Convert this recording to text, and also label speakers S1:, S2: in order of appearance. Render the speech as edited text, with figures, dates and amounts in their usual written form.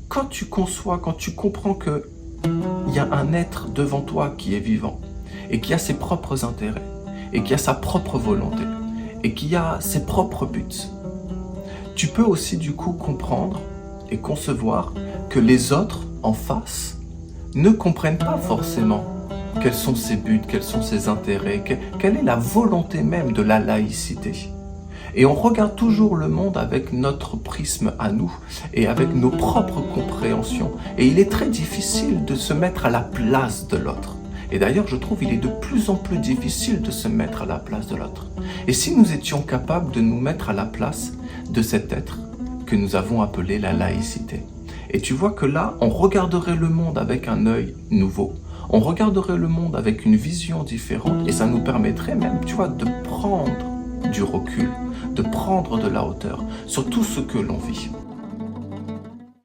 S1: quand tu conçois, quand tu comprends que il y a un être devant toi qui est vivant et qui a ses propres intérêts et qui a sa propre volonté et qui a ses propres buts, tu peux aussi du coup comprendre et concevoir que les autres en face ne comprennent pas forcément quels sont ses buts, quels sont ses intérêts, quelle est la volonté même de la laïcité. Et on regarde toujours le monde avec notre prisme à nous et avec nos propres compréhensions. Et il est très difficile de se mettre à la place de l'autre. Et d'ailleurs, je trouve qu'il est de plus en plus difficile de se mettre à la place de l'autre. Et si nous étions capables de nous mettre à la place de cet être que nous avons appelé la laïcité. Et tu vois que là, on regarderait le monde avec un œil nouveau. On regarderait le monde avec une vision différente. Et ça nous permettrait même, tu vois, de prendre du recul, de prendre de la hauteur sur tout ce que l'on vit.